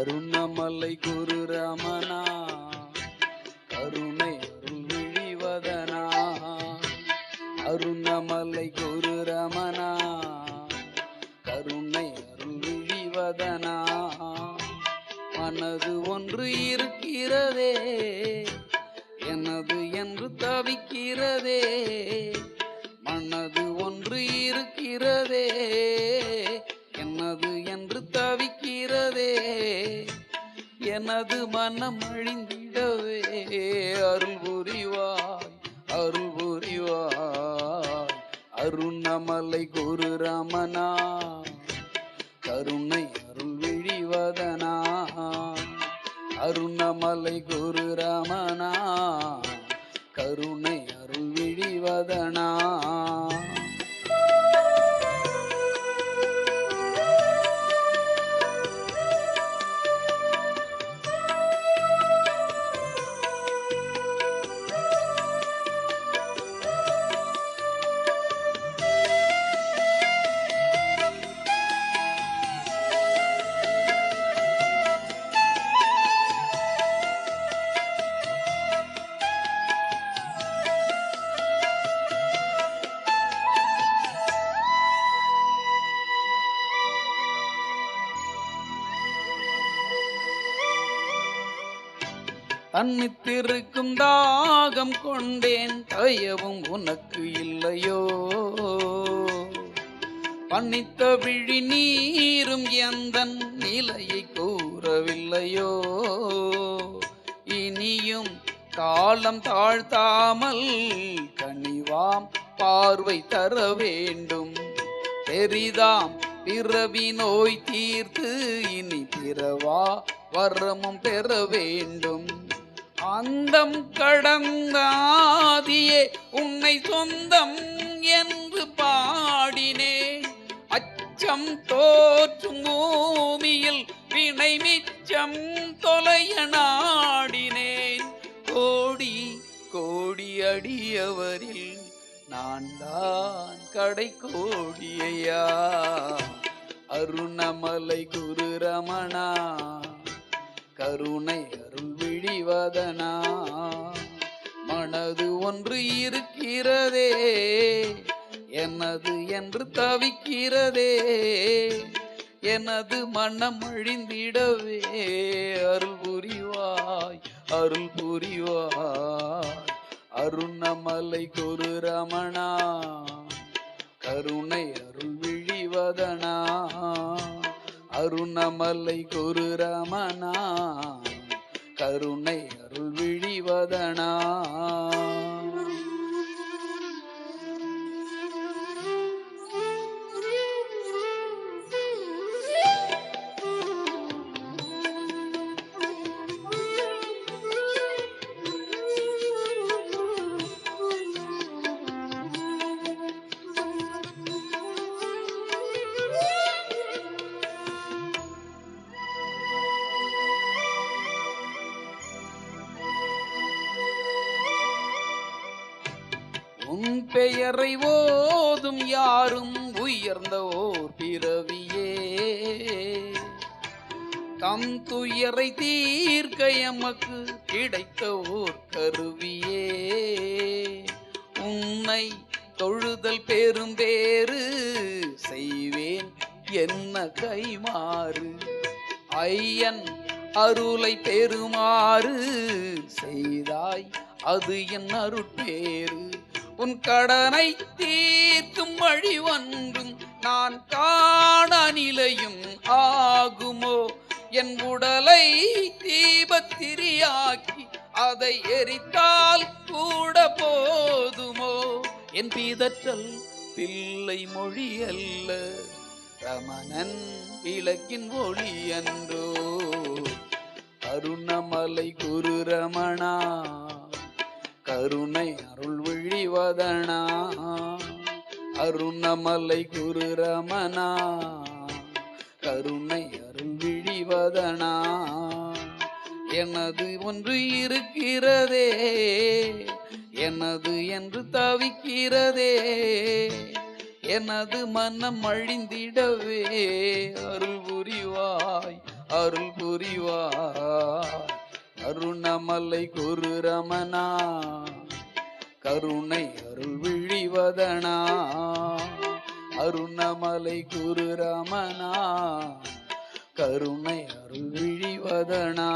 அருணமலை குரு ரமணா கருணை அருள் விழிவதனா. அருணமலை குரு ரமணா கருணை அருள் விழிவதனா. மனது ஒன்று இருக்கிறதே எனது என்று தவிக்கிறதே. மனது ஒன்று இருக்கிறதே எனது என்று தவிக்கிறதே. எனது மனம் அழிந்திடவே அருள் புரிவாய் அருள் புரிவாய். அருணமலை குரு ரமணா கருணை அருள் விழிவதனா. அருணமலை குரு ரமணா கருணை அருள் விழிவதனா. தன்னித்திருக்கும் தாகம் கொண்டேன் தயவும் உனக்கு இல்லையோ. பன்னித்த விழி நீரும் எந்தன் நிலையை கூறவில்லையோ. இனியும் காலம் தாழ்த்தாமல் கனிவாம் பார்வை தர வேண்டும். பெரிதாம் பிறவி நோய் தீர்த்து இனி பிறவா வரமும் பெற வேண்டும். அந்தம் கடந்த ஆதியே உன்னை சொந்தம் என்று பாடினேன். அச்சம் தோற்றும் பூமியில் வினை மிச்சம் தொலைய நாடினேன். கோடி கோடி அடியவரில் நான் தான் கடை கோடியா. அருணமலை குரு ரமணா கருணை அருள் விழிவதனா. மனது ஒன்று இருக்கிறதே எனது என்று தவிக்கிறதே. எனது மனம் அழிந்திடவே அருள் புரிவாய் அருள் புரிவாய். அருணமலை குரு ரமணா கருணை அருள் விழிவதனா. அருணமலை குரு ரமணா கருணை அருள் விழிவதனா. உன் பெயரை ஓதும் யாரும் உயர்ந்த ஓர் பிறவியே. தம் துயரை தீர்க்க எமக்கு கிடைத்த ஓர் கருவியே. உன்னை தொழுதல் பெரும் பேறு செய்வேன் என்ன கைமாறு. ஐயன் அருளை பெறுமாறு செய்தாய் அது என் அருட்பேறு. உன் கடனை தீர்க்கும் வழி ஒன்றும் நான் காண நிலையும் ஆகுமோ. என் உடலை தீபத்திரியாக்கி அதை எரித்தால் கூட போதுமோ. என் பிதற்றல் பிள்ளை மொழி அல்ல ரமணன் விளக்கின் ஒளி அன்றோ. அருணமலை குரு ரமணா கருணை அருள் விழிவதனா. அருணமலை குரு ரமணா கருணை அருள் விழிவதனா. எனது ஒன்று இருக்கிறதே எனது என்று தவிக்கிறதே. எனது மனம் அழிந்திடவே அருள் புரிவாய் அருள் புரிவாய். அருணமலை குரு ரமணா, கருணை அருள் விழிவதனா. அருணமலை குரு ரமணா, கருணை அருள் விழிவதனா.